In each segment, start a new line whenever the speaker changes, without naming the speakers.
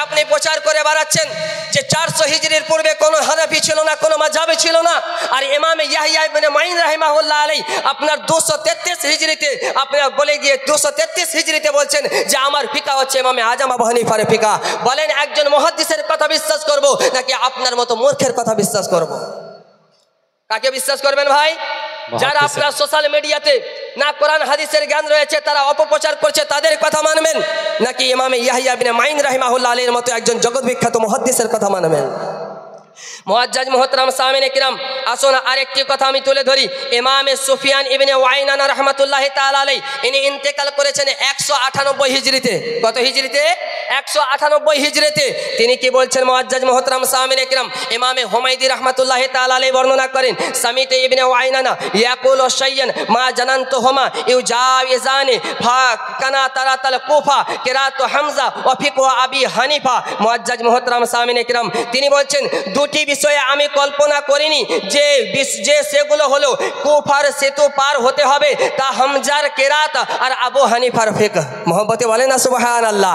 আপনি প্রচার করে বেড়াচ্ছেন যে 400 হিজরির পূর্বে কোনো হানাফি ছিল না, কোনো মাযহাবি ছিল না, আর ইমামে ইয়াহইয়া ইবনে মাইন রাহিমাহুল্লাহ আলাইহি আপনার 233 হিজরিতে আপনার বলে গিয়ে 233 হিজরিতে বলছেন যে আমার ফিকা হচ্ছে ইমামে আজম আবু হানিফার ফিকা। বলেন একজন মুহাদ্দিসের কথা বিশ্বাস করব নাকি আপনার মতো মূর্খের কথা বিশ্বাস করব? কাকে বিশ্বাস করবেন ভাই? যারা আপনার সোশ্যাল মিডিয়াতে না কোরআন হাদিসের জ্ঞান রয়েছে তারা অপপ্রচার করছে তাদের কথা মানবেন, নাকি ইমামে ইয়াহইয়া ইবনে মাইন রাহিমাহুল্লাহ আলাইহির মতো একজন জগৎ বিখ্যাত মুহাদ্দিসের কথা মানবেন? মুআজ্জাজ মুহতারাম সামিনে কিরাম, আসুন আরেকটি কথা আমি তুলে ধরি। ইমামে সুফিয়ান ইবনে ওয়াইনা রাহমাতুল্লাহি তাআলা আলাইহি ইনি ইন্তেকাল করেছেন 198 হিজরিতে। কত হিজরিতে? 198 হিজরিতে। তিনি কি বলছেন মুআজ্জাজ মুহতারাম সামিনে কিরাম? ইমামে হুমায়দি রাহমাতুল্লাহি তাআলা আলাইহি বর্ণনা করেন, সামিতে ইবনে ওয়াইনা ইয়াকুলু শাইয়ান মা জানানতুহুমা ইউজাইজানি ফা কানা তারাতাল কুফা কিরাতু হামজা ওয়া ফিকহু আবি হানিফা। মুআজ্জাজ মুহতারাম সামিনে কিরাম তিনি বলছেন দুটি বিষয়ে আমি কল্পনা করিনি যে সেগুলো হলো কুফার সেতু পার হতে হবে, তা হামজার কেরাত আর আবু হানিফার ফিকহ। মোহব্বতে বলেন না সুবহানাল্লাহ।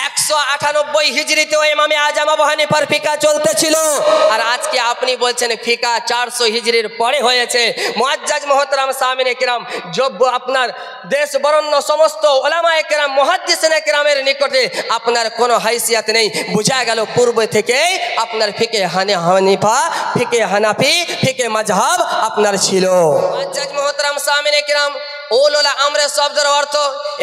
198 হিজরিতেও ইমামে আজম আবু হানিফার ফিকা চলতেছিল, আর আজকে আপনি বলছেন ফিকা 400 হিজরির পরে হয়েছে। মুআজ্জাজ মুহতারাম সামিনে কিরাম, যোগ্য আপনার দেশ বরণ্য সমস্ত উলামায়ে কিরাম মুহাদ্দিসিনে কিরামের নিকটে আপনার কোনো হাইসিয়াত নেই। বোঝা গেল পূর্ব থেকেই আপনার ফিকে হানিফা, ফিকে হানাফি, ফিকে মাযহাব আপনার ছিল। মুআজ্জাজ মুহতারাম সামিনে কিরাম, উলুল আমর শব্দের অর্থ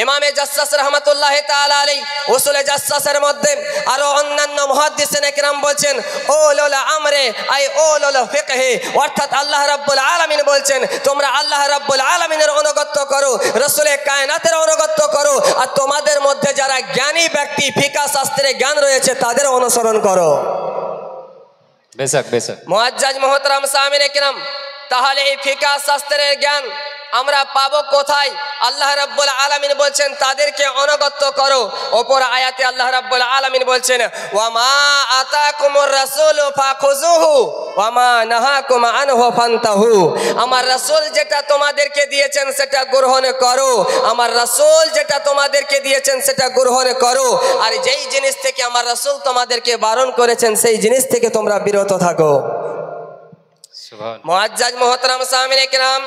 ইমামে জাসসাস রাহমাতুল্লাহি তাআলা আলাইহি উসুলে জাসসাসের মধ্যে আরো অন্যান্য মুহাদ্দিসিনে কিরাম বলছেন উলুল আমরে আই উলুল ফিকহে, অর্থাৎ আল্লাহ রাব্বুল আলামিন বলছেন তোমরা আল্লাহ রাব্বুল আলামিনের অনুগত করো, রাসূলে কায়নাতের অনুগত করো, আর তোমাদের মধ্যে যারা জ্ঞানী ব্যক্তি ফিকা শাস্ত্রে জ্ঞান রয়েছে তাদের অনুসরণ করো।
বেশক বেশক।
মুআজ্জাজ মুহতারাম সামিনে কিরাম, তাহলে এই ফিকা শাস্ত্রের জ্ঞান আমরা পাবো কোথায়? আল্লাহ রাব্বুল আলামিন বলছেন তাদেরকে অনুগত করো। অপর আয়াতে আল্লাহ রাব্বুল আলামিন বলছেন ওয়া মা আতাকুমুর রাসূলু ফাখুযুহু ওয়া মা নাহাকুম আনহু ফান্তাহু। আমার রাসূল যেটা তোমাদেরকে দিয়েছেন সেটা গ্রহণ করো, আমার রাসূল যেটা তোমাদেরকে দিয়েছেন সেটা গ্রহণ করো, আর যেই জিনিস থেকে আমার রাসূল তোমাদেরকে বারণ করেছেন সেই জিনিস থেকে তোমরা বিরত থাকো। সুবহান। মুআজ্জাজ মুহতারাম সামিনে কিরাম,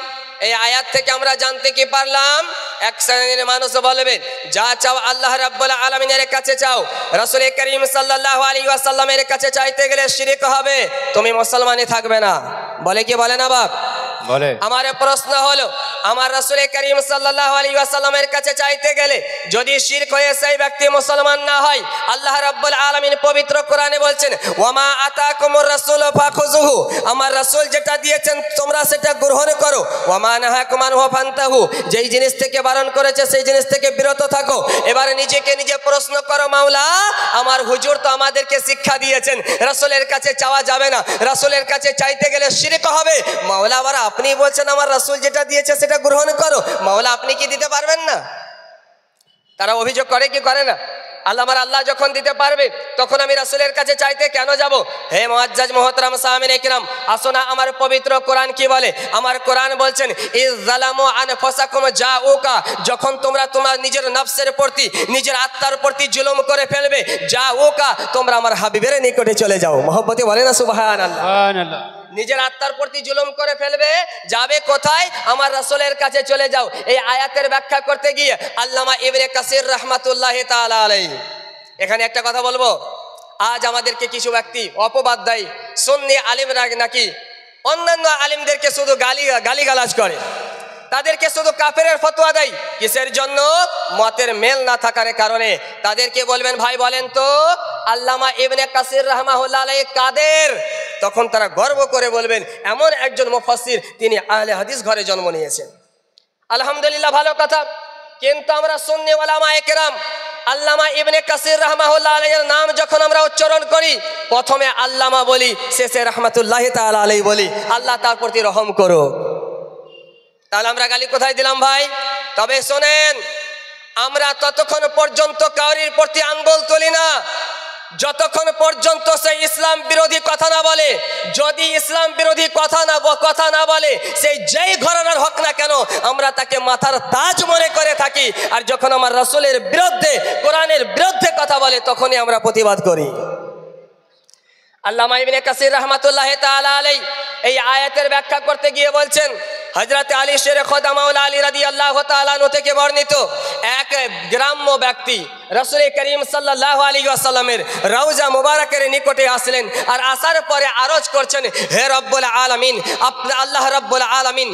এই আয়াত থেকে আমরা জানতে কি পারলাম? এক শ্রেণীর মানুষ বলবে যা চাও আল্লাহ রাব্বুল আলামিনের কাছে চাও, রাসূল করিম সাল্লাল্লাহু আলাইহি ওয়াসাল্লামের কাছে চাইতে গেলে শিরক হবে, তুমি মুসলমানই থাকবে না। বলে কি বলে না বাপ? বলে। আমার প্রশ্ন হলো, আমার রাসূল করিম সাল্লাল্লাহু আলাইহি ওয়াসাল্লামের কাছে চাইতে গেলে যদি শিরক হয়ে সেই ব্যক্তি মুসলমান না হয়, আল্লাহ রাব্বুল আলামিন পবিত্র কোরআনে বলছেন ওয়া মা আতাকুমুর রাসূলু ফাখুযুহু, আমার রাসূল যেটা দিয়েছেন তোমরা সেটা গ্রহণ করো, ওয়া মা নাহাকুম আনহু ফান্তাহু, যেই জিনিস থেকে বারণ করেছে সেই জিনিস থেকে বিরত থাকো। এবারে নিজেকে নিজে প্রশ্ন করো, মাওলা আমার হুজুর তো আমাদেরকে শিক্ষা দিয়েছেন রাসূলের কাছে চাওয়া যাবে না, রাসূলের কাছে চাইতে গেলে শিরক হবে, মাওলা আবার আপনি বলছেন আমার রাসূল যেটা দিয়েছে সেটা গ্রহণ করো, মাওলা আপনি কি দিতে পারবেন না? তারা অভিযোগ করে কি করে না? আল্লাহ যখন দিতে পারবে তখন আমি রাসূলের কাছে চাইতে কেন যাব? হে মুআজ্জাজ মুহতারাম সামিনে কিরাম, আসো না আমার পবিত্র কোরআন কি বলে? আমার কোরআন বলছেন ইয যালামু আনফুসাকুম জাউকা, যখন তোমরা তোমার নিজের নফসের প্রতি, নিজের আত্মার প্রতি জুলুম করে ফেলবে, জাউকা তোমরা আমার হাবিবের নিকটে চলে যাও। মহব্বতে বলে না সুবহানাল্লাহ। সুবহানাল্লাহ। নিজের আত্মার প্রতি জুলুম করে ফেলবে, যাবে কোথায়? আমার রাসূলের কাছে চলে যাও। এই আয়াতের ব্যাখ্যা করতে গিয়ে আল্লামা ইবনে কাসির রাহমাতুল্লাহি তাআলা আলাইহি, এখানে একটা কথা বলবো, আজ আমাদেরকে কিছু ব্যক্তি অপবাদ দেয় সুন্নি আলিমরা নাকি অন্যান্য আলিমদেরকে শুধু গালিগালাজ করে, তাদেরকে শুধু কাফেরের ফতোয়া দেয়। কিসের জন্য? মতের মেল না থাকার কারণে। তাদেরকে বলবেন ভাই বলেন তো আল্লামা ইবনে কাসির রাহমাহুল্লাহ আলাইহি কাদের? তখন তারা গর্ব করে বলবেন এমন একজন মুফাসসির তিনি আহলে হাদিস ঘরে জন্ম নিয়েছেন। আলহামদুলিল্লাহ, ভালো কথা। কিন্তু আমরা সুন্নি উলামায়ে কেরাম আল্লামা ইবনে কাসির রাহমাহুল্লাহ আলাইহির নাম যখন আমরা উচ্চারণ করি, প্রথমে আল্লামা বলি, শেষে রাহমাতুল্লাহি তাআলা আলাইহি বলি, আল্লাহ তার প্রতি রহম করো। তাহলে আমরা গালি কোথায় দিলাম ভাই? তবে শোনেন, আমরা ততক্ষণ পর্যন্ত কাউরির প্রতি আঙ্গুল তুলি না যতক্ষণ পর্যন্ত সে ইসলাম বিরোধী কথা না বলে, যদি ইসলাম বিরোধী কথা না বলে, সেই যেই ঘরানার হোক না কেন, আমরা তাকে মাথার তাজ মনে করে থাকি। আর যখন আমার রাসূলের বিরুদ্ধে, কোরআনের বিরুদ্ধে কথা বলে, তখনই আমরা প্রতিবাদ করি। আল্লামা ইবনে কাসির রাহমাতুল্লাহি তাআলা আলাইহি এই আয়াতের ব্যাখ্যা করতে গিয়ে বলছেন, হযরত আলী শের খোদা মাওলা আলী রাদিয়াল্লাহু তাআলা আনহু থেকে বর্ণিত এক গ্রাম্য ব্যক্তি রাসূল করিম সাল্লাল্লাহু আলাইহি ওয়াসাল্লামের রওজা মুবারকের নিকটে আসলেন। আর আসার পরে আরজ করছেন, হে রব্বুল আলামিন, আল্লাহ রব্বুল আলামিন,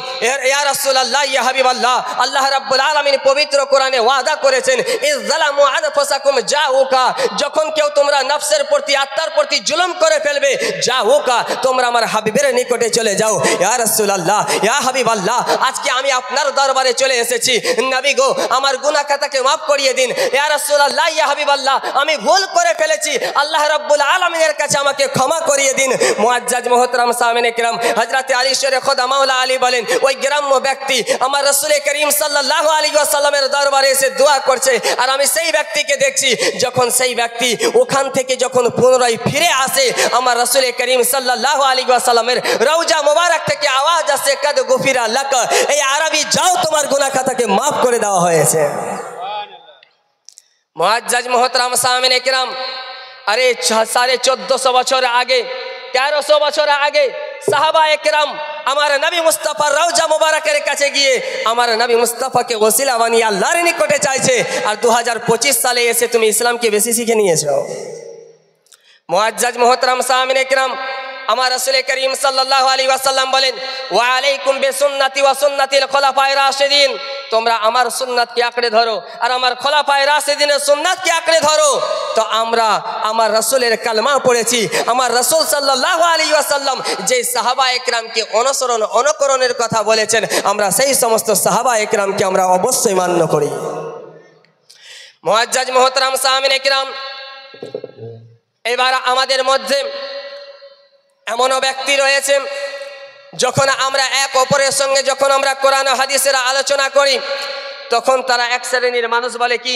ইয়া রাসূলুল্লাহ, ইয়া হাবিবাল্লাহ, আল্লাহ রব্বুল আলামিন পবিত্র কোরআনে ওয়াদা করেছেন, ইযলামু আনফুসাকুম জাউকা, যখন কেউ তোমরা নফসের প্রতি, আত্মার প্রতি জুলুম করে ফেলবে, জাউকা, তোমরা আমার হাবিবের নিকটে চলে যাও। ইয়া রাসূলুল্লাহ, ইয়া হাবিবাল্লাহ, আজকে আমি আপনার দরবারে চলে এসেছি, নবী গো, আমার গুনাহ খাতাকে মাফ করিয়ে দিন। ইয়া রাসূলুল্লাহ, ইয়া হাবিবাল্লাহ, আমি ভুল করে ফেলেছি, আল্লাহ রাব্বুল আলামিনের কাছে আমাকে ক্ষমা করিয়ে দিন। মুআজ্জাজ মুহতারাম সামিনে কিরাম, হযরত আলী শের খোদা মাওলা আলী বলেন, ওই গ্রাম্য ব্যক্তি আমার রাসূল করিম সাল্লাল্লাহু আলাইহি ওয়াসাল্লামের দরবারে এসে দোয়া করছে। আর আমি সেই ব্যক্তিকে দেখছি, যখন সেই ব্যক্তি ওখান থেকে যখন পুনরায় ফিরে আসে, আমার রাসূল করিম সাল্লাল্লাহু আলাইহি ওয়াসাল্লামের রওজা মুবারক থেকে আওয়াজ আসে, কাদ গুফিরা লাক, এই আরবি, যাও, তোমার গুনাহ খাতাকে মাফ করে দেওয়া হয়েছে। মুআজ্জাজ মুহতারাম সামিনে কিরাম, আরে 1450 বছর আগে, 1300 বছর আগে সাহাবায়ে কিরাম আমার নবী মুস্তাফার রওজা মুবারকের কাছে গিয়ে আমার নবী মুস্তাফাকে ওসিলা বানিয়ে আল্লাহর নিকটে চাইছে। আর 2025 সালে এসে তুমি ইসলামকে বেশি শিখে নিয়েছো। মুআজ্জাজ মুহতারাম সামিনে কিরাম, আমার রাসূল করিম সাল্লাল্লাহু আলাইহি ওয়াসাল্লাম বলেন, ওয়া আলাইকুম বিসুন্নতি ওয়া সুন্নাতিল খুলাফায়ে রাশিদিন, তোমরা আমার সুন্নাতকে আঁকড়ে ধরো আর আমার খুলাফায়ে রাশিদিনের সুন্নাতকে আঁকড়ে ধরো। তো আমরা আমার রাসূলের কালমা পড়েছি, আমার রাসূল সাল্লাল্লাহু আলাইহি ওয়াসাল্লাম যে সাহাবায়ে কিরামকে অনুকরণের কথা বলেছেন, আমরা সেই সমস্ত সাহাবায়ে কিরামকে আমরা অবশ্যই মান্য করি। মুআজ্জাজ মুহতারাম সামিনে কিরাম, এবার আমাদের মধ্যে এমনও ব্যক্তি রয়েছে, যখন আমরা এক অপরের সঙ্গে যখন আমরা কোরআন হাদিসের আলোচনা করি, তখন তারা এক শ্রেণীর মানুষ বলে কি,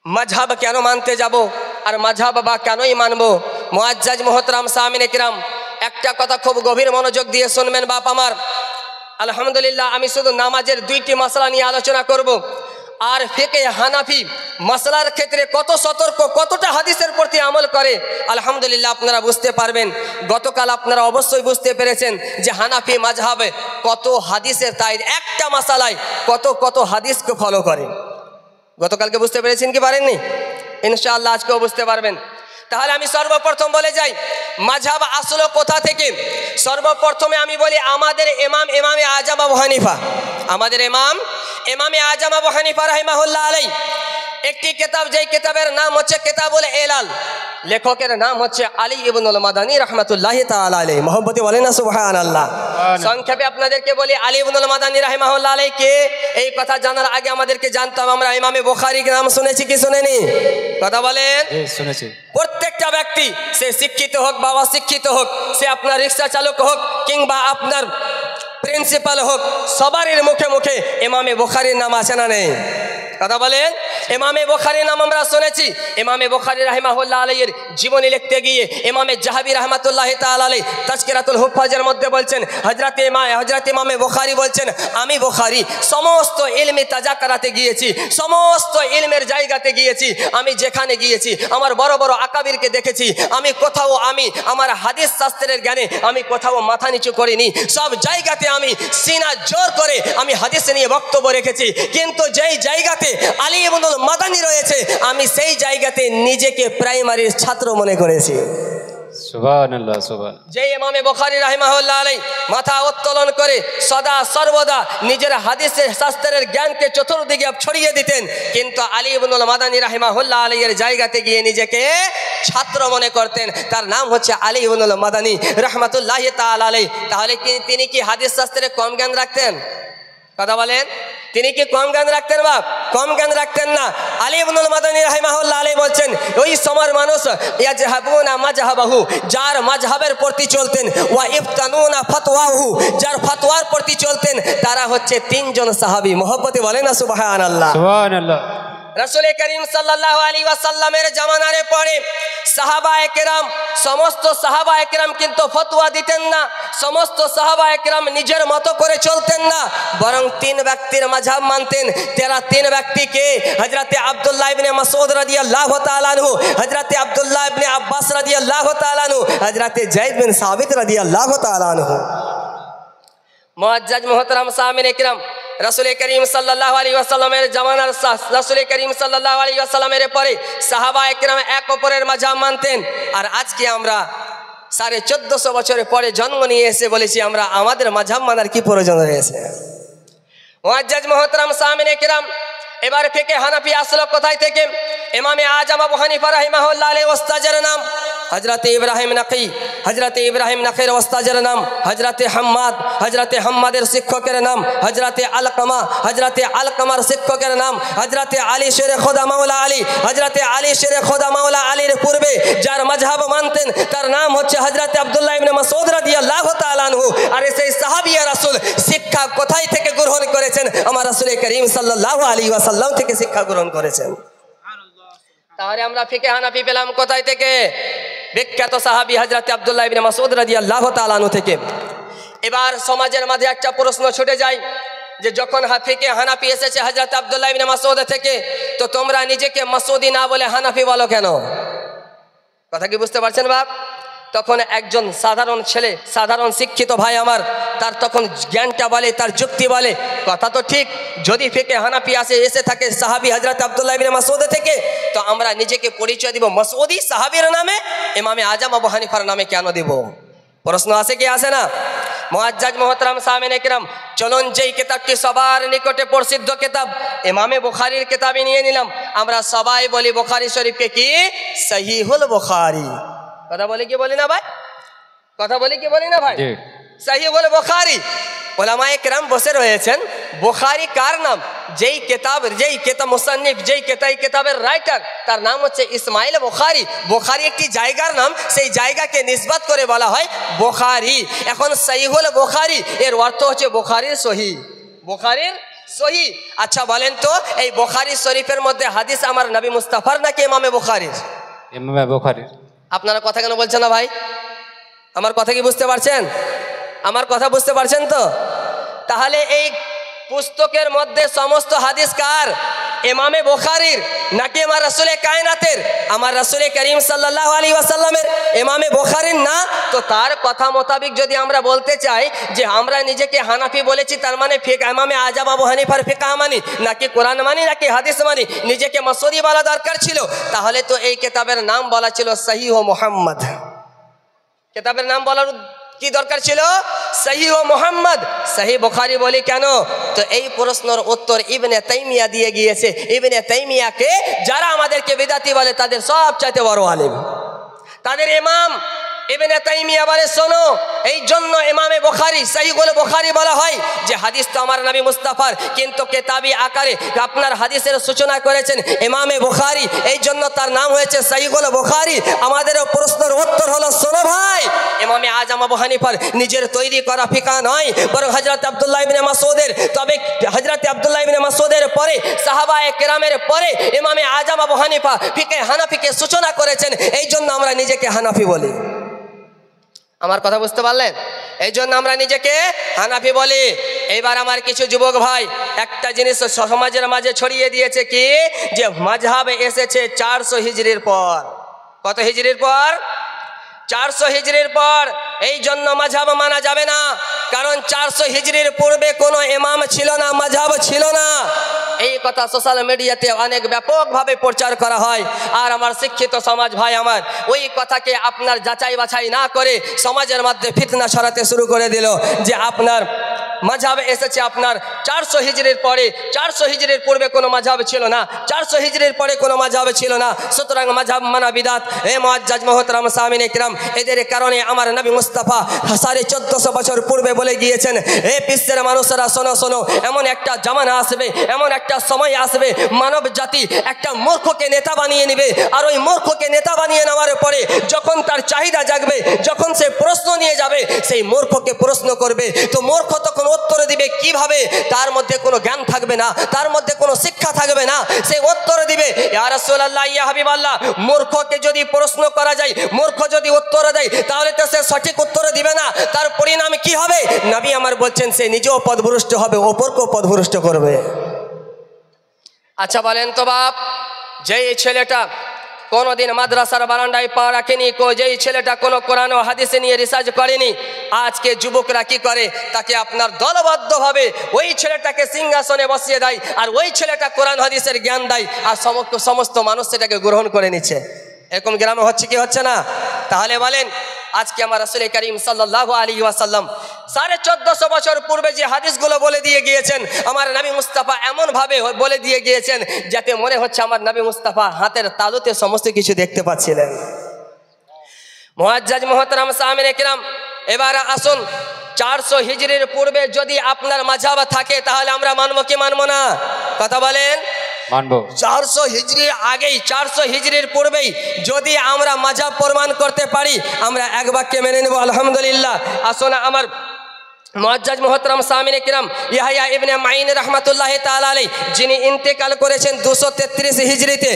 মাযহাব কেন মানতে যাব, আর মাযহাব বা কেনই মানবো। মুআজ্জাজ মুহতারাম সামিনে কিরাম, একটা কথা খুব গভীর মনোযোগ দিয়ে শুনবেন বাপ আমার। আলহামদুলিল্লাহ, আমি শুধু নামাজের 2টি মাসলা নিয়ে আলোচনা করব। আর ফিকে হানাফি মাসলার ক্ষেত্রে কত সতর্ক, কতটা হাদিসের প্রতি আমল করে, আলহামদুলিল্লাহ আপনারা বুঝতে পারবেন। গতকাল আপনারা অবশ্যই বুঝতে পেরেছেন যে হানাফি মাযহাবে কত হাদিসের, তাই একটা মাসালায় কত হাদিসকে ফলো করে। গতকালকে বুঝতে পেরেছেন কি পারেননি? ইনশাআল্লাহ আজকেও বুঝতে পারবেন। তাহলে আমি সর্বপ্রথম বলে যাই, মাযহাব আসলো কোথা থেকে। সর্বপ্রথমে আমি বলি, আমাদের ইমামে আজম আবু হানিফা, আমাদের ইমামে আজম আবু হানিফা রাহিমাহুল্লাহ আলাইহি একটি কিতাব, যেই কিতাবের নাম হচ্ছে কিতাবুল ইলাল, লেখকের নাম হচ্ছে আলী ইবনুল মাদানী রাহমাতুল্লাহি তাআলা আলাইহি। মহব্বতে বলেন না সুবহানাল্লাহ। সংক্ষেপে আপনাদেরকে বলি, আলী ইবনুল মাদানী রাহিমাহুল্লাহ আলাইহি কে, এই কথা জানার আগে আমাদেরকে জানতাম আমরা ইমামে বুখারীর নাম শুনেছি কি শুনেনি? কথা বলেন। শুনেছি। প্রত্যেকটা ব্যক্তি, সে শিক্ষিত হোক বা অশিক্ষিত হোক, সে আপনার রিক্সা চালক হোক কিংবা আপনার প্রিন্সিপাল হোক, সবারই মুখে মুখে ইমামে বুখারীর নাম আছে না নেই? কথা বলেন। ইমামে বুখারীর নাম আমরা শুনেছি। ইমামে বুখারী রাহিমাহুল্লাহ আলাইহির জীবনী লিখতে গিয়ে ইমামে জাহাবী রাহমাতুল্লাহি তাআলা আলাইহি তাজকিরাতুল হুফাজের মধ্যে বলছেন, হযরত ইমামে বুখারী বলছেন, আমি বুখারী সমস্ত ইলমি তাজা করাতে গিয়েছি, সমস্ত ইলমের জায়গাতে গিয়েছি, আমি যেখানে গিয়েছি আমার বড় বড় আকাবিরকে দেখেছি, আমি কোথাও আমার হাদিস শাস্ত্রের জ্ঞানে আমি কোথাও মাথা নিচু করিনি, সব জায়গাতে আমি সিনা জোর করে আমি হাদিস নিয়ে বক্তব্য রেখেছি। কিন্তু যেই জায়গাতে আলী ইবনুল মাদানী রয়েছে, আমি সেই জায়গাতে নিজেকে প্রাইমারির ছাত্র মনে করেছি।
সুবহানাল্লাহ, সুবহানাল্লাহ।
যে ইমামে বুখারী রাহিমাহুল্লাহ আলাইহি মাথা উত্তোলন করে সদা সর্বদা নিজের হাদিসের শাস্ত্রের জ্ঞানকে চতুর্দিকে ছড়িয়ে দিতেন, কিন্তু আলী ইবনুল মাদানী রাহিমাহুল্লাহ আলাইহির জায়গাতে গিয়ে নিজেকে ছাত্র মনে করতেন। তার নাম হচ্ছে আলী ইবনুল মাদানী রাহমাতুল্লাহি তাআলা আলাইহি। তাহলে তিনি কি হাদিস শাস্ত্রে কম জ্ঞান রাখতেন? কথা বলেন। তিনি কি কম জ্ঞান রাখতেন? বাপ, কম জ্ঞান রাখতেন না। আলী ইবনুল মাদানী রাহিমাহুল্লাহ আলাইহি বলছেন, ওই সময়ের মানুষ ইয়াজহাবুনা মাযহাবাহু, যার মাযহাবের প্রতি চলতেন, ওয়া ইফতানুনা ফাতওয়াহু, যার ফতোয়ার প্রতি চলতেন, তারা হচ্ছে 3 জন সাহাবী। মহব্বতে বলেন না সুবহানাল্লাহ,
সুবহানাল্লাহ।
রাসূল করিম সাল্লাল্লাহু আলাইহি ওয়াসাল্লামের জামানার পরে সাহাবায়ে কেরাম, সমস্ত সাহাবায়ে কেরাম কিন্তু ফতোয়া দিতেন না, সমস্ত সাহাবায়ে কেরাম নিজের মতো করে চলতেন না, বরং তিন ব্যক্তির মাযহাব মানতেন। তেরা তিন ব্যক্তিকে হযরতে আব্দুল্লাহ ইবনে মাসউদ রাদিয়াল্লাহু তাআলা আনহু, হযরতে আব্দুল্লাহ ইবনে আব্বাস রাদিয়াল্লাহু তাআলা আনহু, হযরতে যায়েদ বিন সাবিত রাদিয়াল্লাহু তাআলা আনহু। মুআজ্জাজ মুহতারাম সামিনে কিরাম, রাসূল করিম সাল্লাল্লাহু আলাইহি ওয়াসাল্লামের জামানার রাসূল করিম সাল্লাল্লাহু আলাইহি ওয়াসাল্লামের পরে সাহাবায়ে কেরাম এক অপরের মাযহাব মানতেন। আর আজকে আমরা 1450 বছরের পরে জন্ম নিয়ে এসে বলেছি আমরা আমাদের মাযহাব মানার কি প্রয়োজন রয়েছে। মুআজ্জাজ মুহতারাম সামিনে কিরাম, এবার ফিকে হানাফি আসলো কোথায় থেকে? ইমামে আজম আবু হানিফা রাহিমাহুল্লাহ আলাইহি ওয়াস্তাজের নাম হযরতে ইব্রাহিম নাকি, হযরতে ইব্রাহিম নাকির ওস্তাদের নাম হযরতে হাম্মাদ, হযরতে হাম্মাদের শিক্ষকের নাম হযরতে আলকামা, হযরতে আলকামার শিক্ষকের নাম হযরতে আলী শেরে খোদা মাওলা আলী, হযরতে আলী শেরে খোদা মাওলা আলীর পূর্বে যার মাযহাব মানতেন তার নাম হচ্ছে হযরতে আব্দুল্লাহ ইবনে মাসউদ রাদিয়াল্লাহু তাআলা আনহু। আর সেই সাহাবিয়া রাসূল শিক্ষা কোথায় থেকে গ্রহণ করেছেন? আমার রাসূল করিম সাল্লাল্লাহু আলাইহি ওয়াসাল্লাম থেকে শিক্ষা গ্রহণ করেছেন। তাহলে আমরা ফিকে হানাফি পেলাম কোথায় থেকে? বিখ্যাত সাহাবী হযরতে আব্দুল্লাহ ইবনে মাসউদ রাদিয়াল্লাহু তাআলা আনহু থেকে। এবার সমাজের মাঝে একটা প্রশ্ন ছুটে যায় যে যখন ফিকে হানাফি এসেছে হযরতে আব্দুল্লাহ ইবনে মাসউদ থেকে, তো তোমরা নিজেকে মাসউদি না বলে হানাফি বলো কেন? কথা কি বুঝতে পারছেন বাপ? তখন একজন সাধারণ ছেলে, সাধারণ শিক্ষিত ভাই আমার, তার তখন জ্ঞানটা বলে, তার যুক্তি বলে, কথা তো ঠিক, যদি ফিকে হানাফি এসে থাকে সাহাবী হযরত আব্দুল্লাহ ইবনে মাসউদ থেকে, তো আমরা নিজেকে পরিচয় দিব মাসউদি সাহাবীর নামে, ইমামে আজম আবু হানিফার নামে কেন দিব? প্রশ্ন আসে কি আসে না? মুআজ্জাজ মুহতারাম সামিনে কিরাম, চলুন যেই কিতাবটি সবার নিকটে প্রসিদ্ধ কিতাব ইমামে বুখারীর কিতাবই নিয়ে নিলাম। আমরা সবাই বলি বুখারী শরীফকে কি সহিহুল বুখারী। কথা বলি কি বলি না ভাই? কথা বলি কি বলি না ভাই? সহিহুল বুখারী। উলামায়ে কেরাম বসে রয়েছেন, বুখারী কার নাম? যেই কিতাব মুসান্নিফ, যেই কিতাবের রাইটার, তার নাম হচ্ছে ইসমাইল বুখারী। বুখারী একটি জায়গার নাম, সেই জায়গাকে নিসবত করে বলা হয় বুখারী। এখন সহিহুল বুখারী এর অর্থ হচ্ছে বুখারীর সহিহ, বুখারীর সহিহ। আচ্ছা বলেন তো, এই বুখারী শরীফের মধ্যে হাদিস আমার নবী মুস্তাফার নাকি ইমামে বুখারীর?
ইমামে বুখারীর।
আপনারা কথা কেন বলছেন না ভাই? আমার কথা কি বুঝতে পারছেন? আমার কথা বুঝতে পারছেন তো? তাহলে এই পুস্তকের মধ্যে সমস্ত হাদিস কার? ইমামে বুখারীর নাকি আমার রাসূলে কায়নাতের, আমার রাসূলে করিম সাল্লাল্লাহু আলাইহি ওয়াসাল্লামের? ইমামে বুখারীর না। তো তার কথা মোতাবেক যদি আমরা বলতে চাই যে আমরা নিজেকে হানাফি বলেছি, তার মানে ফিকহ ইমামে আজম আবু হানিফার ফিকহ মানি, নাকি কোরআন মানি, নাকি হাদিস মানি? নিজেকে মাসউদি বলা দরকার ছিল। তাহলে তো এই কিতাবের নাম বলা ছিল সহিহ মুহাম্মদ। কিতাবের নাম বলার কি দরকার ছিল? সহিহ মুহাম্মদ। সহিহ বুখারী বলি কেন? তো এই প্রশ্নের উত্তর ইবনে তাইমিয়া দিয়ে গিয়েছে। ইবনে তাইমিয়াকে যারা আমাদেরকে বিদাতি বলে তাদের সবচাইতে বড় আলেম, তাদের ইমাম ইবনে তাইমিয়া বলে শোনো, এই জন্য ইমামে বুখারী সহিহুল বুখারী বলা হয় যে হাদিস তো আমার নবী মুস্তাফার, কিন্তু কিতাবি আকারে আপনার হাদিসের সূচনা করেছেন ইমামে বুখারী, এই জন্য তার নাম হয়েছে সহিহুল বুখারী। আমাদের প্রশ্নের উত্তর হলো শোনো ভাই, ইমামে আজম আবু হানিফার নিজের তৈরি করা ফিকহ নয়, বরং হযরত আব্দুল্লাহ ইবনে মাসউদের। তবে হযরত আব্দুল্লাহ ইবনে মাসউদের পরে, সাহাবায়ে কেরামের পরে ইমামে আজম আবু হানিফা ফিকহে হানাফিকে সূচনা করেছেন, এই জন্য আমরা নিজেকে হানাফি বলি। আমার কথা বুঝতে পারলেন? এই জন্য আমরা নিজেকে হানাফি বলি। এইবার আমার কিছু যুবক ভাই একটা জিনিস সমাজের মাঝে ছড়িয়ে দিয়েছে কি, যে মাযহাব এসেছে 400 হিজরির পর। কত হিজরির পর? 400 হিজরির পর। এই জন্য মাযহাব মানা যাবে না, কারণ 400 হিজরির পূর্বে কোনো ইমাম ছিল না, মাযহাব ছিল না। এই কথা সোশ্যাল মিডিয়াতে অনেক ব্যাপকভাবে প্রচার করা হয়। আর আমার শিক্ষিত সমাজ ভাই আমার ওই কথাকে আপনার যাচাই বাছাই না করে সমাজের মধ্যে ফিতনা ছড়াতে শুরু করে দিল যে আপনার মাযহাব এসেছে আপনার 400 হিজরির পরে, 400 হিজরির পূর্বে কোনো মাযহাব ছিল না, 400 হিজরির পরে কোনো মাযহাব ছিল না, সুতরাং মাযহাব মানা বিদআত। হে মুআজ্জাজ মুহতারাম সামিনে কিরাম, এদের কারণে আমার নবী মুস্তাফা 1450 বছর পূর্বে বলে গিয়েছেন, হে বিশ্বের মানুষেরা শোনো শোনো, এমন একটা জামানা আসবে, এমন একটা সময় আসবে, মানব জাতি একটা মূর্খকে নেতা বানিয়ে নেবে। আর ওই মূর্খকে নেতা বানিয়ে নেওয়ার পরে যখন তার চাহিদা জাগবে, যখন সে প্রশ্ন নিয়ে যাবে, সেই মূর্খকে প্রশ্ন করবে, তো মূর্খ তখন উত্তর দিবে কিভাবে, তার মধ্যে কোনো জ্ঞান থাকবে না, তার মধ্যে কোনো শিক্ষা থাকবে না, সে উত্তর দিবে ইয়া রাসূলুল্লাহ ইয়া হাবিবাল্লাহ। মূর্খকে যদি প্রশ্ন করা যায়, মূর্খ যদি উত্তর দেয়, তাহলে তো সে সঠিক উত্তর দিবে না, তার পরিণাম কি হবে? নবী আমার বলছেন সে নিজেও পথভ্রষ্ট হবে, অপরকেও পথভ্রষ্ট করবে। আচ্ছা বলেন তো বাপ, যেই ছেলেটা কোনোদিন মাদ্রাসার বারান্দায় পা রাখেনি, যেই ছেলেটা কোনো কোরআন ও হাদিসে নিয়ে রিসার্চ করেনি, আজকে যুবকরা কি করে, তাকে আপনার দলবদ্ধভাবে ওই ছেলেটাকে সিংহাসনে বসিয়ে দেয়, আর ওই ছেলেটা কোরআন হাদিসের জ্ঞান দেয়, আর সমস্ত মানুষ সেটাকে গ্রহণ করে নিচ্ছে। এরকম গ্রামে হচ্ছে কি হচ্ছে না? তাহলে বলেন, আজকে আমার রাসূল করিম সাল্লাল্লাহু আলাইহি ওয়াসাল্লাম 1450 বছর পূর্বে যে হাদিসগুলো বলে দিয়ে গিয়েছেন, আমার নবী মুস্তাফা এমনভাবে বলে দিয়ে গিয়েছেন যাতে মনে হচ্ছে আমার নবী মুস্তাফা হাতের তালুতে সমস্ত কিছু দেখতে পাচ্ছিলেন। মুআজ্জাজ মুহতারাম সামিনে কিরাম, এবার আসুন 400 হিজরির পূর্বে যদি আপনার মাযহাব থাকে তাহলে আমরা মানবো কি মানবো না? কথা বলেন।
মানবো।
400 হিজরির আগেই, 400 হিজরির পূর্বেই যদি আমরা মাযহাব প্রমাণ করতে পারি, আমরা এক বাক্যে মেনে নেব আলহামদুলিল্লাহ। আসুন আমার মুআজ্জাজ মুহতারাম সামিনে কিরাম, ইয়াহইয়া ইবনে মাইন রাহমাতুল্লাহি তাআলা আলাইহি, যিনি ইন্তেকাল করেছেন 233 হিজরিতে।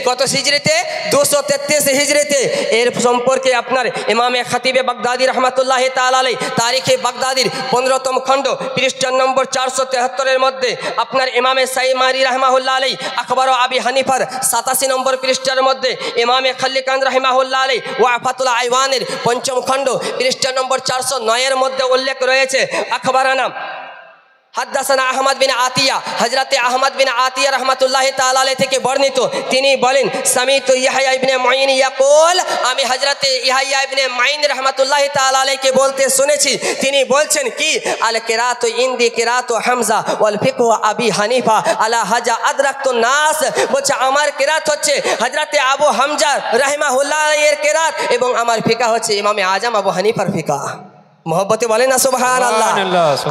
কত হিজরিতে? 233 হিজরিতে। এর সম্পর্কে আপনার ইমামে খাতিবে বাগদাদি রাহমাতুল্লাহি তাআলা আলাইহি তারিখে বাগদাদির 15তম খণ্ড পৃষ্ঠা নম্বর 473 এর মধ্যে আপনার ইমামে সাইমারি রাহমাহুল্লাহ আলাইহি আখবার ও আবি হানিফার 87 নম্বর পৃষ্ঠার মধ্যে ইমামে খাল্লিকান রাহিমাহুল্লাহ আলাইহি ওয়াফাতুল আইওয়ানের 5ম খণ্ড পৃষ্ঠা নম্বর 409 এর মধ্যে উল্লেখ রয়েছে আখবারানা হাদ্দাসানা আহমদ বিন আতিয়া, হযরতে আহমদ বিন আতিয়া রাহমাতুল্লাহি তাআলা আলাইহি থেকে বর্ণিত, তিনি বলেন সামিতু ইয়াহইয়া ইবনে মাইন ইয়াকুল, আমি হযরতে ইয়াহইয়া ইবনে মাইন রাহমাতুল্লাহি তাআলা আলাইহিকে বলতে শুনেছি, তিনি বলছেন কি, আল কিরাতু ইনদি কিরাতু হামজা ওয়াল ফিকহু আবি হানিফা আলা হাজা আদরাকতুন নাস, বলছে আমার কিরাত হচ্ছে হযরতে আবু হামজা রাহিমাহুল্লাহ এর কিরাত, এবং আমার ফিকহ হচ্ছে ইমামে আজম আবু হানিফার ফিকহ। মোহব্বতে বলেন না সুবহানাল্লাহ।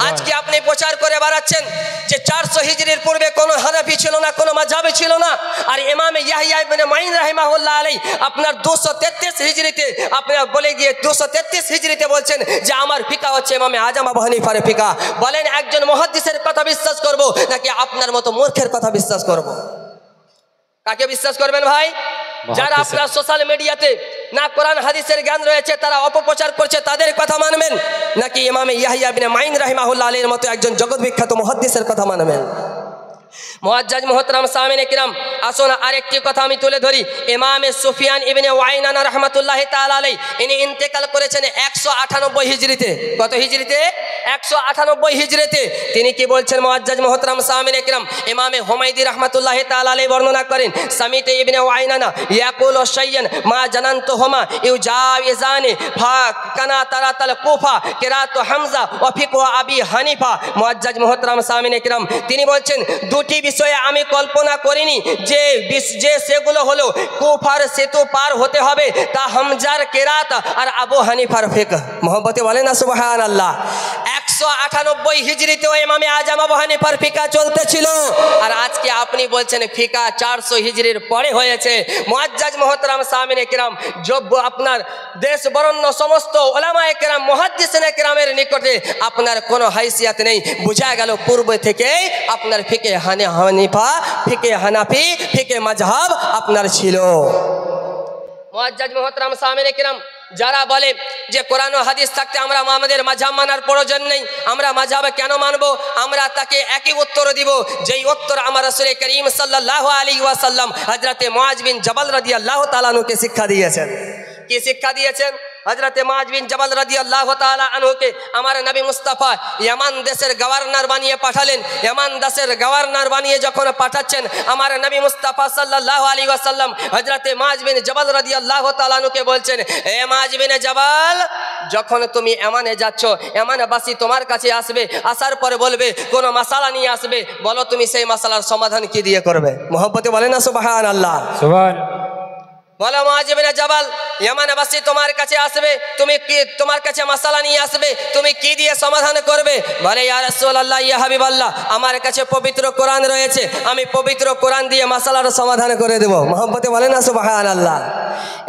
আজকে আপনি প্রচার করে বেড়াচ্ছেন যে 400 হিজরির পূর্বে কোনো হানাফি ছিল না, কোনো মাযহাবে ছিল না, আর ইমামে ইয়াহইয়া ইবনে মাইন রাহিমাহুল্লাহ আলাইহি আপনার 233 হিজরিতে আপনার বলে গিয়ে 233 হিজরিতে বলছেন যে আমার ফিকহ হচ্ছে ইমামে আজম আবু হানিফার ফিকহ। বলেন একজন মুহাদ্দিসের কথা বিশ্বাস করব নাকি আপনার মতো মূর্খের কথা বিশ্বাস করব? কাকে বিশ্বাস করবেন ভাই? যারা আপনার সোশ্যাল মিডিয়াতে না কোরআন হাদিসের জ্ঞান রয়েছে, তারা অপপ্রচার করছে, তাদের কথা মানবেন, নাকি ইমামে ইয়াহইয়া ইবনে মাইন রাহিমাহুল্লাহ আলাইহির মতো একজন জগৎ বিখ্যাত মুহাদ্দিসের কথা মানবেন? মুআজ্জাজ মুহতারাম সামিনে কিরাম, আসুন আরেকটি কথা আমি তুলে ধরি। ইমামে সুফিয়ান ইবনে ওয়াইনানা রাহমাতুল্লাহি তাআলা আলাইহি, ইনি ইন্তেকাল করেছেন 198 হিজরিতে। কত হিজরিতে? 198 হিজরিতে। তিনি কি বলছেন মুআজ্জাজ মুহতারাম সামিনে কিরাম, ইমামে হুমায়দি রাহমাতুল্লাহি তাআলা আলাইহি বর্ণনা করেন, সামিতু ইবনে ওয়াইনানা ইয়াকুলু শাইয়ান মা জানানতুহুমা ইউজাইজানি ফা কানা তারাতাল কুফা কিরাতু হামজা ওয়া ফিকহু আবি হানিফা। মুআজ্জাজ মুহতারাম সামিনে কিরাম, তিনি বলছেন দুটি বিষয়ে আমি কল্পনা করিনি যে সেগুলো হলো কুফার সেতু পার হতে হবে, তা হামজার কেরাত আর আবু হানিফার ফিকহ। মোহব্বতে বলেন না সুবহানাল্লাহ। 198 হিজরিতেও ইমামে আজম আবু হানিফার ফিকহ চলতেছিল, আর আজকে আপনি বলছেন ফিকহ 400 হিজরির পরে হয়েছে। মুআজ্জাজ মুহতারাম সামিনে কিরাম, আপনার দেশ বরণ্য সমস্ত উলামায়ে কিরাম মুহাদ্দিসিনে কিরামের নিকটে আপনার কোনো হাইসিয়াত নেই। বোঝা গেল পূর্ব থেকেই আপনার ফিকহে হানিফা, ফিকহে হানাফি, ফিকহে মাযহাব আপনার ছিল। মুআজ্জাজ মুহতারাম সামিনে কিরাম, যারা বলে যে কোরআন ও হাদিস থাকতে আমরা আমাদের মাযহাব মানার প্রয়োজন নেই, আমরা মাযহাব কেন মানবো, আমরা তাকে একই উত্তর দিব যেই উত্তর আমার রাসূল করিম সাল্লাল্লাহু আলাইহি ওয়াসাল্লাম হযরতে মুআজ বিন জাবাল রাদিয়াল্লাহু তাআলা আনহুকে শিক্ষা দিয়েছেন। কি শিক্ষা দিয়েছেন? হযরতে মুআজ বিন জাবাল রাদিয়াল্লাহু তাআলা আনহুকে আমার নবী মুস্তাফা ইয়ামান দেশের গভর্নর বানিয়ে পাঠালেন। ইয়ামান দেশের গভর্নর বানিয়ে যখন পাঠাচ্ছেন আমার নবী মুস্তাফা সাল্লাল্লাহু আলাইহি ওয়াসাল্লাম হযরতে মুআজ বিন জাবাল রাদিয়াল্লাহু তাআলা আনহুকে বলছেন, এ মুআজ বিন জাবাল, যখন তুমি ইয়ামানে যাচ্ছ, ইয়ামানবাসী তোমার কাছে আসবে, আসার পরে বলবে কোন মাসালা নিয়ে আসবে, বলো তুমি সেই মাসালার সমাধান কি দিয়ে করবে? মোহব্বতে বলেন না সুবহানাল্লাহ।
সুবহানাল্লাহ।
বলো মুআজ বিন জাবাল, ইয়ামানবাসী তোমার কাছে আসবে, তুমি কি তোমার কাছে মাসালা নিয়ে আসবে, তুমি কি দিয়ে সমাধান করবে? বলে ইয়া রাসূলুল্লাহ, ইয়া হাবিবাল্লাহ, আমার কাছে পবিত্র কোরআন রয়েছে, আমি পবিত্র কোরআন দিয়ে মাসালার সমাধান করে দেব। মহব্বতে বলে না সুবহানাল্লাহ।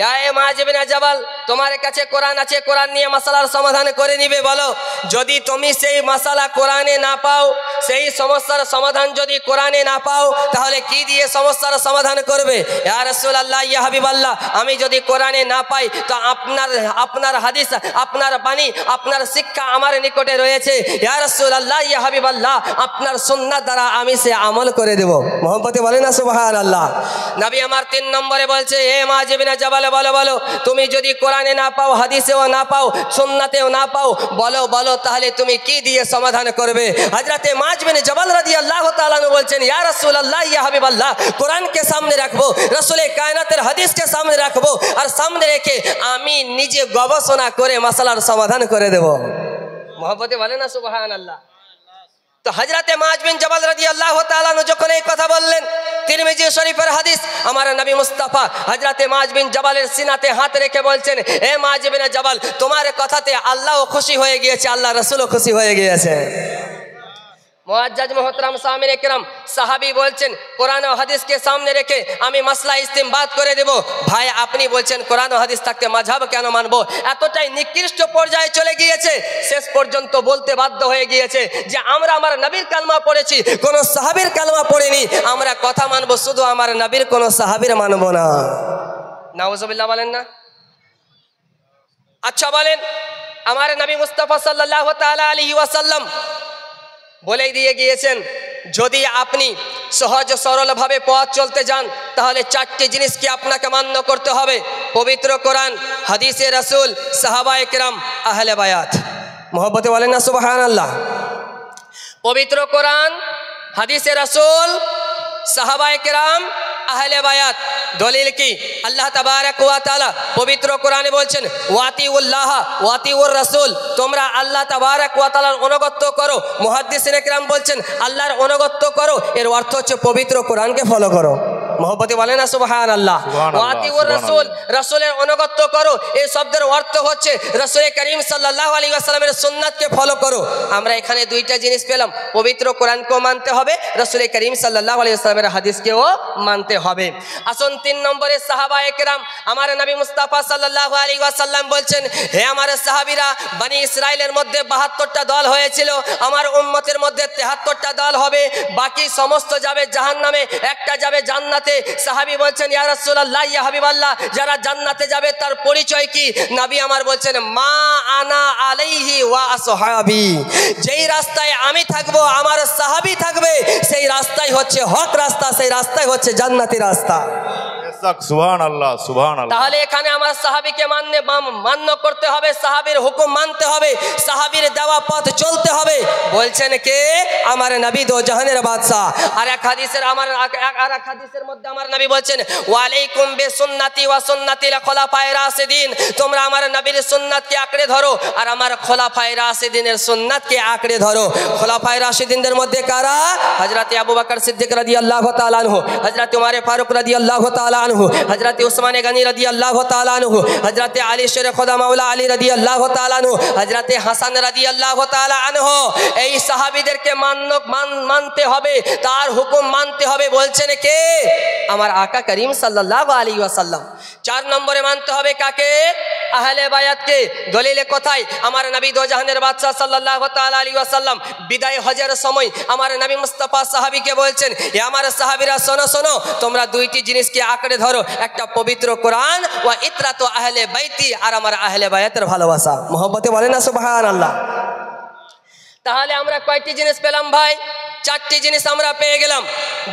ইয়া মুআয ইবনে জাবাল, তোমার কাছে কোরআন আছে, কোরআন নিয়ে মাসালার সমাধান করে নিবে। বলো, যদি তুমি সেই মাসালা কোরআনে না পাও, সেই সমস্যার সমাধান যদি কোরআনে না পাও, তাহলে কি দিয়ে সমস্যার সমাধান করবে? ইয়া রাসূলুল্লাহ, ইয়া হাবিবাল্লাহ, আমি যদি কোরআনে না পাই তো আপনার হাদিস, আপনার বাণী, আপনার শিক্ষা আমার নিকটে রয়েছে। ইয়া রাসূলুল্লাহ, ইয়া হাবিবাল্লাহ, আপনার সুন্নাত দ্বারা আমি সে আমল করে দেব। মহব্বতে বলে না সুবহানাল্লাহ। নবী আমার 3 নম্বরে বলছে, হে মুআয ইবনে জাবাল, বলো বলো, তুমি যদি কোরআনে না পাও, হাদিসেও না পাও, সুন্নাতেও না পাও, বলো বলো, তাহলে তুমি কি দিয়ে সমাধান করবে? হযরতে মুআয ইবনে জাবাল রাদিয়াল্লাহু তাআলা বলছেন, ইয়া রাসূলুল্লাহ, ইয়া হাবিবাল্লাহ, কোরআনকে সামনে রাখবো, রাসূলে কায়নাতের হাদিসকে সামনে রাখবো, আর সামনে রেখে আমি নিজে গবেষণা করে মাসালার সমাধান করে দেব। মহব্বতে বলে না সুবহানাল্লাহ। তো হযরতে মুআয বিন জাবাল রাদিয়াল্লাহু তাআলা যখন এই কথা বললেন, তিরমিজি শরীফের হাদিস, আমার নবী মুস্তাফা হযরতে মুআয বিন জাবালের সিনাতে হাত রেখে বলছেন, হে মুআয বিন জাবাল, তোমার কথাতে আল্লাহও খুশি হয়ে গিয়েছে, আল্লাহ রাসূলও খুশি হয়ে গিয়েছে। মুআজ্জাজ মুহতারাম সামিনে কিরাম, সাহাবী বলছেন, কোরআন ও হাদিসকে সামনে রেখে আমি মাসলা ইস্তেমবাদ করে দেব। ভাই, আপনি বলছেন কোরআন ও হাদিস থাকতে মাযহাব কেন মানবো? এতটাই নিকৃষ্ট পর্যায়ে চলে গিয়েছে, শেষ পর্যন্ত বলতে বাধ্য হয়ে গিয়েছে যে আমরা আমার নবীর কালমা পড়েছি, কোন সাহাবীর কালমা পড়িনি, আমরা কথা মানবো শুধু আমার নবীর, কোন সাহাবীর মানবো না। নাউজুবিল্লাহ বলেন না? আচ্ছা বলেন, আমার নবী মুস্তাফা সাল্লাল্লাহু তাআলা আলাইহি ওয়াসাল্লাম বলে দিয়ে গিয়েছেন, যদি আপনি সহজ সরলভাবে পথ চলতে যান, তাহলে 4টি জিনিসকে আপনাকে মান্য করতে হবে: পবিত্র কোরআন, হাদিসে রাসূল, সাহাবায়ে কেরাম, আহলে বায়াত। মহব্বতে বলেন না সুবহানাল্লাহ। পবিত্র কোরআন, হাদিসে রাসূল, সাহাবায়ে কেরাম, আহলে বায়াত। দলিল কি? আল্লাহ তাবারক ওয়া তাআলা পবিত্র কোরআনে বলছেন, ওয়াতিউল্লাহ ওয়াতিউর রাসূল, তোমরা আল্লাহ তাবারক ওয়া তাআলার অনুগত্য করো। মুহাদ্দিসিনে কিরাম বলছেন, আল্লাহর অনুগত্য করো, এর অর্থ হচ্ছে পবিত্র কোরআনকে ফলো করো। মহব্বতে বলেন না সুবহানাল্লাহ। ওয়াতিউর রাসূল, রাসূলের অনুগত্য করো, এই শব্দের অর্থ হচ্ছে রাসূল করিম সাল্লাল্লাহু আলাইহি ওয়াসাল্লামের সুন্নাতকে ফলো করো। আমরা এখানে 2টা জিনিস পেলাম, পবিত্র কোরআনকেও মানতে হবে, রাসূল করিম সাল্লাল্লাহু আলাইহি ওয়াসাল্লামের হাদিসকেও মানতে হবে। আসুন 3 নম্বরে সাহাবায়ে কেরাম, আমার নবী মুস্তাফা সাল্লাল্লাহু আলাইহি ওয়াসাল্লাম বলছেন, হে আমার সাহাবীরা, বনি ইসরাইলের মধ্যে 72টা দল হয়েছিল, আমার উম্মতের মধ্যে 73টা দল হবে, বাকি সমস্ত যাবে জাহান্নামে, একটা যাবে জান্নাতে। সাহাবী বলছেন, ইয়া রাসূলুল্লাহ, ইয়া হাবিবাল্লাহ, যারা জান্নাতে যাবে তার পরিচয় কি? নবী আমার বলছেন, মা আনা আলাইহি ওয়া আসহাবি, যেই রাস্তায় আমি থাকবো, আমার সাহাবী থাকবে, সেই রাস্তাই হচ্ছে হক রাস্তা, সেই রাস্তাই হচ্ছে জান্নাতি রাস্তা।
সুবহানাল্লাহ, সুবহানাল্লাহ।
তাহলে এখানে আমার সাহাবীকে মান্য করতে হবে, সাহাবীর হুকুম মানতে হবে, সাহাবীর দেওয়া পথ চলতে হবে। বলছেন কে? আমার নবী, দো জাহানের বাদশা। আর এক হাদিসের মধ্যে আমার নবী বলছেন, ওয়ালাইকুম বিসুন্নতি ওয়া সুন্নাতিল খুলাফায়ে রাশিদিন, তোমরা আমার নবীর সুন্নাতকে আঁকড়ে ধরো আর আমার খোলাফায়ে রাশিদিনের সুন্নাতকে আঁকড়ে ধরো। খোলাফায়ে রাশিদিনদের মধ্যে কারা? হযরতে আবু বকর সিদ্দিক রাদিয়াল্লাহু তাআলা আনহু, হযরতে উমর ফারুক রাদিয়াল্লাহু তাআলা আনহু, হযরতে উসমান গনি রাদিয়াল্লাহু তাআলা আনহু, হযরতে আলী শের খোদা মাওলা আলী রাদিয়াল্লাহু তাআলা আনহু, হযরতে হাসান রাদিয়াল্লাহু তাআলা আনহু। এই সাহাবীদেরকে মানতে হবে, তার হুকুম মানতে হবে। বলছেন কে? আমার আকা করিম সাল্লাল্লাহু আলাইহি ওয়াসাল্লাম। 4 নম্বরে মানতে হবে কাকে? আহলে বায়াতকে। দলিলে কোথায়? আমার নবী দো জাহানের বাদশা সাল্লাল্লাহু তাআলা আলাইহি ওয়াসাল্লাম বিদায় হজের সময় আমার নবী মুস্তাফা সাহাবীকে বলছেন, হে আমার সাহাবীরা, শোনো শোনো, তোমরা 2টি জিনিসকে আঁকড়ে ধরো, একটা পবিত্র কোরআন, ওয়া ইতরাতু আহলে বাইতি, আর আমার আহলে বায়াতের ভালোবাসা। মহব্বতে বলেন না সুবহানাল্লাহ। তাহলে আমরা কয়টি জিনিস পেলাম ভাই? 4টি জিনিস আমরা পেয়ে গেলাম।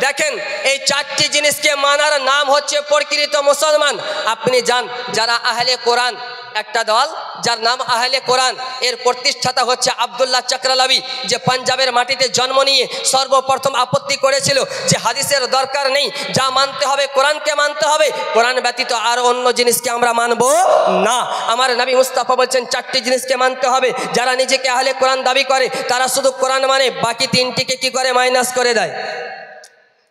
দেখেন, এই 4টি জিনিসকে মানার নাম হচ্ছে প্রকৃত মুসলমান। আপনি যান, যারা আহলে কোরআন, একটা দল যার নাম আহলে কোরআন, এর প্রতিষ্ঠাতা হচ্ছে আব্দুল্লাহ চাকরালাবি, যে পাঞ্জাবের মাটিতে জন্ম নিয়ে সর্বপ্রথম আপত্তি করেছিল যে হাদিসের দরকার নেই, যা মানতে হবে কোরআনকে মানতে হবে, কোরআন ব্যতীত আর অন্য জিনিসকে আমরা মানব না। আমার নবী মুস্তাফা বলছেন 4টি জিনিসকে মানতে হবে। যারা নিজেকে আহলে কোরআন দাবি করে, তারা শুধু কোরআন মানে, বাকি 3টিকে কি করে? মাইনাস করে দেয়।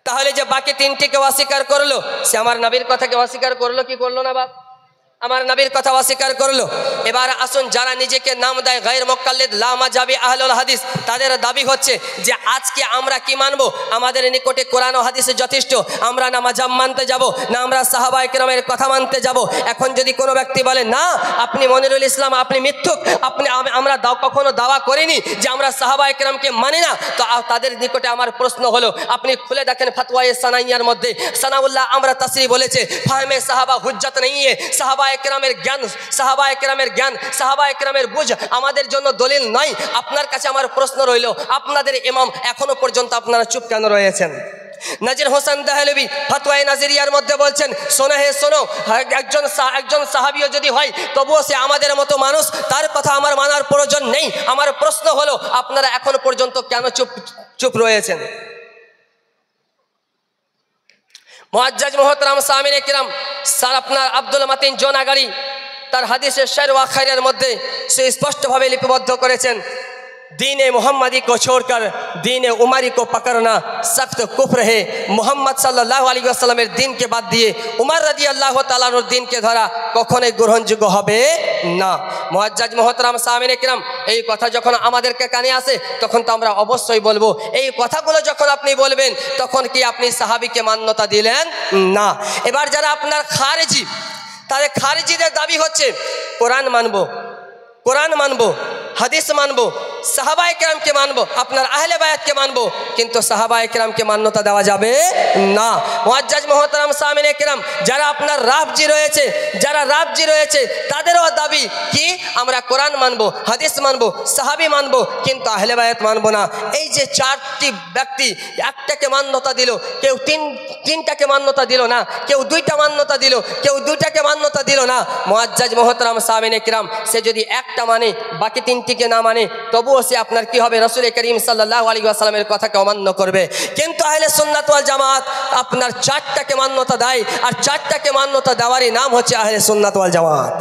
তাহলে যে বাকি 3টিকে অস্বীকার করলো, সে আমার নবীর কথাকে অস্বীকার করলো কি করলো না বাপ? আমার নবীর কথা অস্বীকার করলো। এবার আসুন, যারা নিজেকে নাম দেয় গায়র মুকাল্লিদ লা মাযহাবি আহলুল হাদিস, তাদের দাবি হচ্ছে যে আজকে আমরা কি মানবো? আমাদের নিকটে কোরআন ও হাদিসে যথেষ্ট, আমরা না মাযহাব মানতে যাব, না আমরা সাহাবায়ে কেরামের কথা মানতে যাব। এখন যদি কোনো ব্যক্তি বলে না আপনি মনিরুল ইসলাম, আপনি মিথ্যুক, আমরা কখনো দাওয়া করিনি যে আমরা সাহাবায়ে কেরামকে মানি না, তো তাদের নিকটে আমার প্রশ্ন হলো, আপনি খুলে দেখেন ফতওয়ায়ে সানাইয়ার মধ্যে সানাউল্লাহ আমরা তাসরি বলেছে ফাহমে সাহাবা হুজ্জত নেই, সাহাবায়ে কেরামের জ্ঞান, সাহাবায়ে কেরামের জ্ঞান, সাহাবায়ে কেরামের বুঝ আমাদের জন্য দলিল নয়। আপনার কাছে আমার প্রশ্ন রইল, আপনাদের ইমাম এখনো পর্যন্ত আপনারা চুপ কেন রয়েছেন? নাজির হোসেন দেহলভি ফতওয়ায়ে নাজিরিয়ার মধ্যে বলছেন, শোনো হে শোনো, একজন সাহাবিও যদি হয় তবুও সে আমাদের মতো মানুষ, তার কথা আমার মানার প্রয়োজন নেই। আমার প্রশ্ন হলো, আপনারা এখনো পর্যন্ত কেন চুপ রয়েছেন? মুআজ্জাজ মুহতারাম সামিনে কিরাম, স্যার আপনার আব্দুল মাতিন জোনাগাড়ি তার হাদিসের শায়র ওয়া খায়রের মধ্যে সে স্পষ্টভাবে লিপিবদ্ধ করেছেন, दीन मोहम्मदी को छोड़कर दीन उमरी को पकड़ना सख्त कुफ्र है। मोहम्मद सल्लल्लाहु अलैहि वसल्लमेर दिन के बाद दिए उमर রাদিয়াল্লাহু তাআলা আনহুর দিনকে ধরা কখনোই গ্রহণযোগ্য হবে না। মুআজ্জাজ মুহতারাম সামিনে কিরাম, এই কথা যখন আমাদেরকে কানে আসে তখন তো আমরা অবশ্যই বলবো, এই কথাগুলো যখন আপনি বলবেন তখন কি আপনি সাহাবীকে মান্যতা দিলেন না। এবার যারা আপনার খারিজি, তাদের খারিজিদের দাবি হচ্ছে কোরআন মানবো, কোরআন মানবো, হাদিস মানবো, সাহাবায়ে কেরামকে মানবো, আপনার আহলে বায়াতকে মানবো, কিন্তু সাহাবায়ে কেরামকে মান্যতা দেওয়া যাবে না। মুআজ্জাজ মুহতারাম সামিনে কেরাম, যারা আপনার রাফজি রয়েছে, যারা রাফজি রয়েছে তাদেরও দাবি কি আমরা কোরআন মানবো, হাদিস মানবো, সাহাবী মানবো, কিন্তু আহলে বায়াত মানবো না। এই যে চারটি ব্যক্তি একটাকে মান্যতা দিল, কেউ তিনটাকে মান্যতা দিল না, কেউ দুইটা মান্যতা দিল, কেউ দুইটাকে মান্যতা দিল না। মুআজ্জাজ মুহতারাম সামিনে কেরাম, সে যদি একটা মানে বাকি তিনটিকে না মানে তবুও সে আপনার কি হবে? রাসূল করিম সাল্লাল্লাহু আলাইহি ওয়াসাল্লামের কথাকে অমান্য করবে। কিন্তু আহলে সুন্নাত ওয়াল জামাত আপনার চারটাকে মান্যতা দেয়, আর চারটাকে মান্যতা দেওয়ারই নাম হচ্ছে আহলে সুন্নাত ওয়াল জামাত।